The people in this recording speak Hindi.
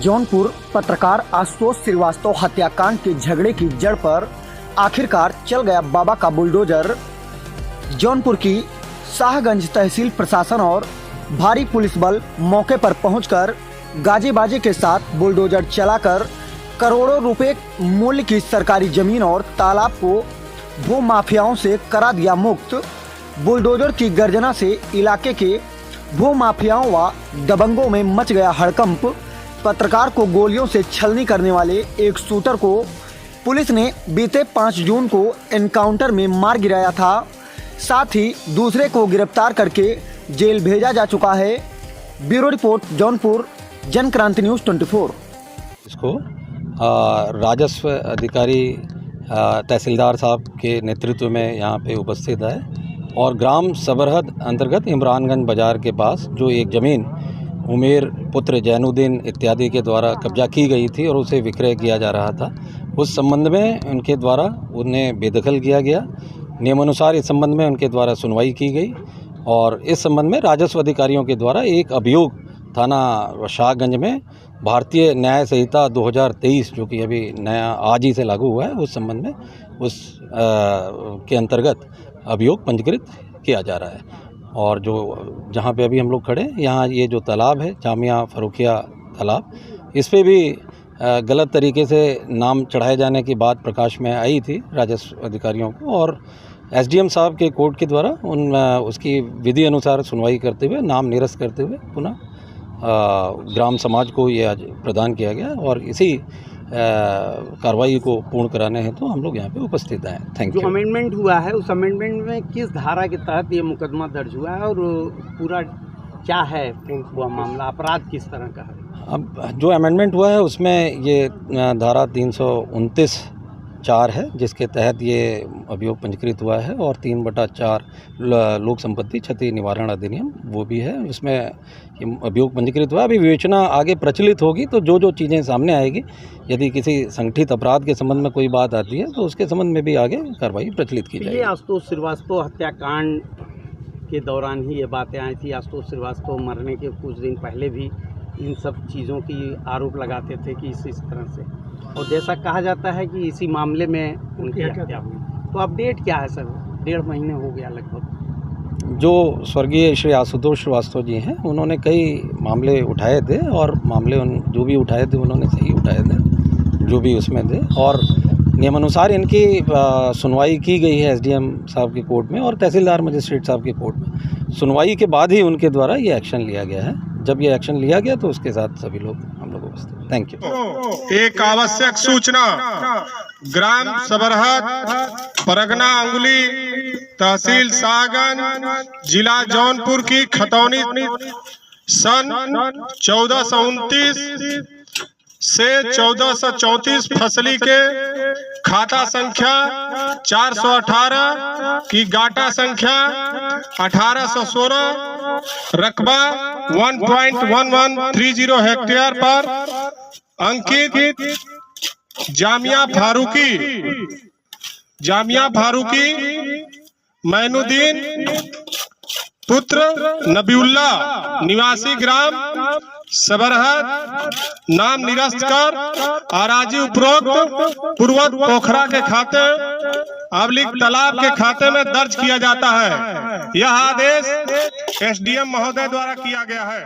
जौनपुर पत्रकार आशुतोष श्रीवास्तव हत्याकांड के झगड़े की जड़ पर आखिरकार चल गया बाबा का बुलडोजर। जौनपुर की शाहगंज तहसील प्रशासन और भारी पुलिस बल मौके पर पहुंचकर गाजे बाजे के साथ बुलडोजर चलाकर करोड़ों रुपए मूल्य की सरकारी जमीन और तालाब को भू माफियाओं से करा दिया मुक्त। बुलडोजर की गर्जना से इलाके के भू माफियाओं व दबंगों में मच गया हड़कंप। पत्रकार को गोलियों से छलनी करने वाले एक शूटर को पुलिस ने बीते 5 जून को एनकाउंटर में मार गिराया था। साथ ही दूसरे को गिरफ्तार करके जेल भेजा जा चुका है। Bureau report, Jaunpur, Jankranti news 24। इसको राजस्व अधिकारी तहसीलदार साहब के नेतृत्व में यहाँ पे उपस्थित है और ग्राम सबरहद अंतर्गत इमरानगंज बाज़ार के पास जो एक ज़मीन उमेर पुत्र जैनुद्दीन इत्यादि के द्वारा कब्जा की गई थी और उसे विक्रय किया जा रहा था, उस संबंध में उनके द्वारा उन्हें बेदखल किया गया। नियमानुसार इस संबंध में उनके द्वारा सुनवाई की गई और इस संबंध में राजस्व अधिकारियों के द्वारा एक अभियोग थाना शाहगंज में भारतीय न्याय संहिता 2023 जो कि अभी नया आज ही से लागू हुआ है, उस संबंध में उस के अंतर्गत अभियोग पंजीकृत किया जा रहा है। और जो जहाँ पे अभी हम लोग खड़े, यहाँ ये जो तालाब है जामिया फरुखिया तालाब, इस पे भी गलत तरीके से नाम चढ़ाए जाने की बात प्रकाश में आई थी राजस्व अधिकारियों को और एसडीएम साहब के कोर्ट के द्वारा उसकी विधि अनुसार सुनवाई करते हुए नाम निरस्त करते हुए पुनः ग्राम समाज को ये आज प्रदान किया गया और इसी कार्रवाई को पूर्ण कराने हैं तो हम लोग यहाँ पे उपस्थित हैं। Thank you. जो अमेंडमेंट हुआ है उस अमेंडमेंट में किस धारा के तहत ये मुकदमा दर्ज हुआ है और पूरा क्या है वो मामला, अपराध किस तरह का है? अब जो अमेंडमेंट हुआ है उसमें ये धारा 329(4) है जिसके तहत ये अभियोग पंजीकृत हुआ है और 3/4 लोक संपत्ति क्षति निवारण अधिनियम वो भी है, उसमें अभियोग पंजीकृत हुआ। अभी विवेचना आगे प्रचलित होगी तो जो चीज़ें सामने आएगी, यदि किसी संगठित अपराध के संबंध में कोई बात आती है तो उसके संबंध में भी आगे कार्रवाई प्रचलित की जाएगी। ये आशुतोष श्रीवास्तव हत्याकांड के दौरान ही ये बातें आई थी। आशुतोष श्रीवास्तव मरने के कुछ दिन पहले भी इन सब चीज़ों की आरोप लगाते थे कि इस तरह से, और जैसा कहा जाता है कि इसी मामले में उनकी हत्या हुई। तो अपडेट क्या है सर? 1.5 महीने हो गया लगभग। जो स्वर्गीय श्री आशुतोष श्रीवास्तव जी हैं उन्होंने कई मामले उठाए थे और मामले जो भी उठाए थे उन्होंने सही उठाए थे जो भी उसमें थे और नियमानुसार इनकी सुनवाई की गई है एसडीएम साहब के कोर्ट में और तहसीलदार मजिस्ट्रेट साहब के कोर्ट में। सुनवाई के बाद ही उनके द्वारा ये एक्शन लिया गया है। जब ये एक्शन लिया गया तो उसके साथ सभी लोग हम लोग उपस्थित। Thank you. एक आवश्यक सूचना, ग्राम सबरहद, परगना अंगुली, तहसील शाहगंज, जिला जौनपुर की खतौनी सन 1429 से 1434 फसली के खाता संख्या 418 की गाटा संख्या 1816 रकबा 1.1130 हेक्टेयर पर अंकित जामिया फारूकी मैनुद्दीन पुत्र नबीउल्ला निवासी ग्राम सबरहद नाम निरस्त कर अराजी उपरोक्त पूर्वत पोखरा के खाते अबलिक तालाब के खाते में दर्ज किया जाता है। यह आदेश एसडीएम महोदय द्वारा किया गया है।